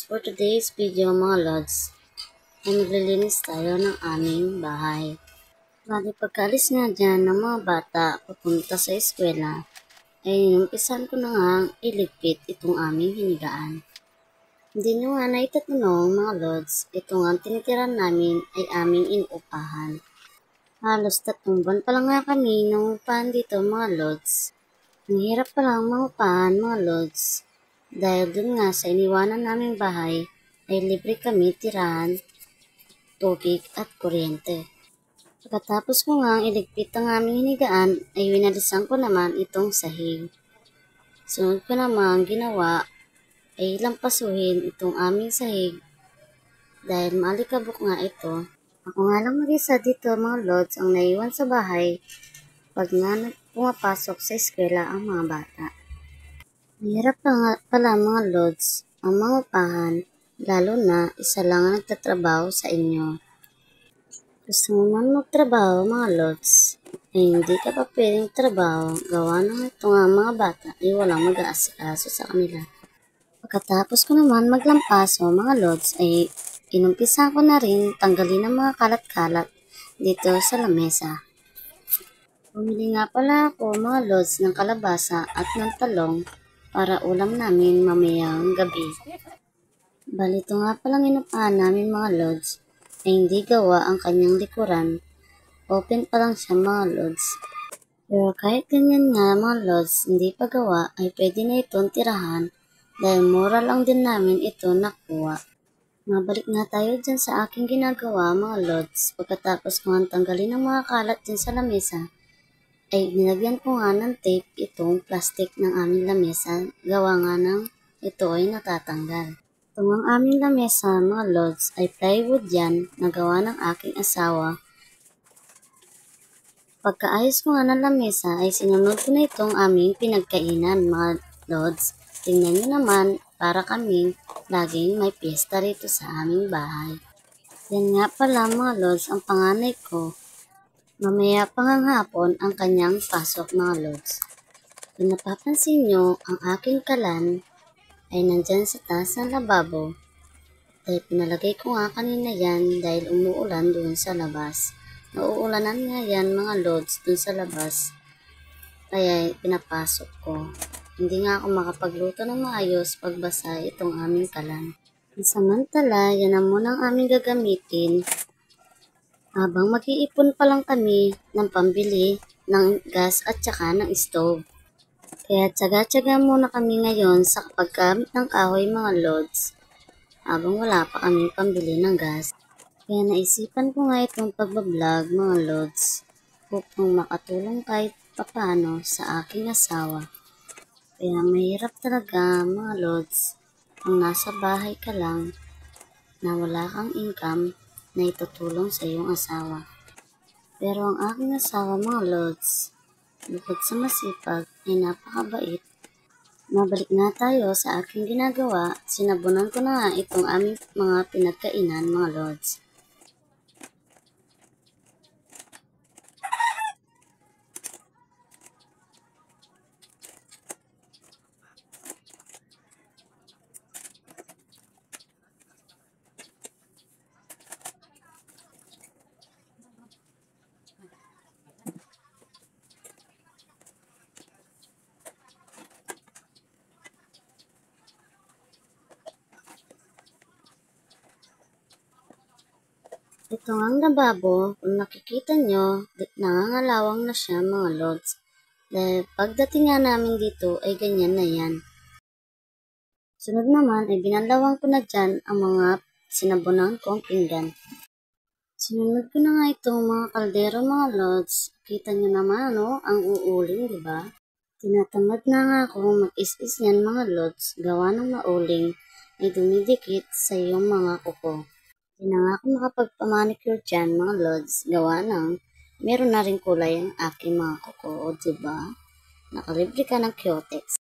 For today's video mga lods, ay maglilinis tayo ng aming bahay. Bali pagkalis nga dyan ng mga bata papunta sa eskwela, ay umpisan ko na nga iligpit itong aming hinigaan. Hindi nyo nga na itatanong mga lods, ito nga tinitiran namin ay aming inuupahan. Halos 3 buwan pa lang nga kami nang upahan dito mga lods. Ang hirap pa lang mangupahan mga lods. Dahil dun nga sa iniwanan naming bahay ay libre kami tirahan, tubig at kuryente. Pagkatapos ko nga iligpit ang aming hinigaan ay winalisan ko naman itong sahig. Sunod ko naman ginawa ay lampasuhin itong aming sahig dahil maalikabok nga ito. Ako nga lang mag-isa dito mga lods ang naiwan sa bahay pag nga pumapasok sa eskwela ang mga bata. Mahirap pala mga lods ang mga upahan, lalo na isa lang ang nagtatrabaho sa inyo. Gusto mo man magtrabaho mga lods, ay hindi ka pa pwedeng trabaho, gawa ng ito nga mga bata ay walang mag-aasikaso sa kanila. Pagkatapos ko naman maglampaso mga lods ay inumpisa ko na rin tanggalin ang mga kalat-kalat dito sa lamesa. Bumili nga pala ako mga lods ng kalabasa at ng talong para ulam namin mamayang gabi. Balito nga palang inupahan namin mga lods ay hindi gawa ang kanyang likuran. Open pa lang siya mga lods. Pero kahit ganyan nga mga lods, hindi pa gawa ay pwede na itong tirahan dahil mura lang din namin ito nakuha. Mabalik nga tayo dyan sa aking ginagawa mga lods. Pagkatapos ko nga tanggalin ang mga kalat dyan sa lamesa, ay nilagyan ko nga ng tape itong plastic ng aming lamesa, gawa nga ng ito ay natatanggal. Itong ang aming lamesa mga lods ay plywood yan na gawa ng aking asawa. Pagkaayos ko nga ng lamesa ay sinunod ko na itong aming pinagkainan mga lods. Tingnan nyo naman para kaming laging may piyesta rito sa aming bahay. Yan nga pala mga lods ang panganay ko. Mamaya pang hapon ang kanyang pasok mga lods. Kung napapansin nyo, ang aking kalan ay nandyan sa taas ng lababo. Dahil pinalagay ko nga kanina yan dahil umuulan doon sa labas. Nauulanan nga yan mga lods doon sa labas. Kaya pinapasok ko. Hindi nga ako makapagluto ng maayos pagbasa itong aming kalan. Samantala, yan na muna ang aming gagamitin. Habang mag-iipon pa lang kami ng pambili ng gas at saka ng stove. Kaya tsaga-tsaga muna kami ngayon sa paggamit ng kahoy mga lods. Habang wala pa kami pambili ng gas. Kaya naisipan ko nga itong pagbablog mga lods upang makatulong kahit papano sa aking asawa. Kaya mahirap talaga mga lods kung nasa bahay ka lang na wala kang income na itutulong sa iyong asawa. Pero ang aking asawa mga lods, bukod sa masipag ay napakabait. Mabalik na tayo sa aking ginagawa. Sinabunan ko na nga itong aming mga pinagkainan mga lods. Ito ang lababo, kung nakikita nyo, nangangalawang na siya mga lods. Dahil pagdating nga namin dito ay ganyan na yan. Sunod naman ay binalawang ko na dyan ang mga sinabunan kong pinggan. Sinunod ko na nga itong mga kaldero mga lods. Kita nyo naman ang uuling diba? Tinatamad na nga akong mag-is-is yan mga lods. Gawa ng mauling ay dumidikit sa iyong mga kuko. Hindi na nga ako makapagpamanicure dyan mga lods, gawa ng meron na rin kulay ang aking mga kuko, o diba? Nakalibre ka ng Cutex.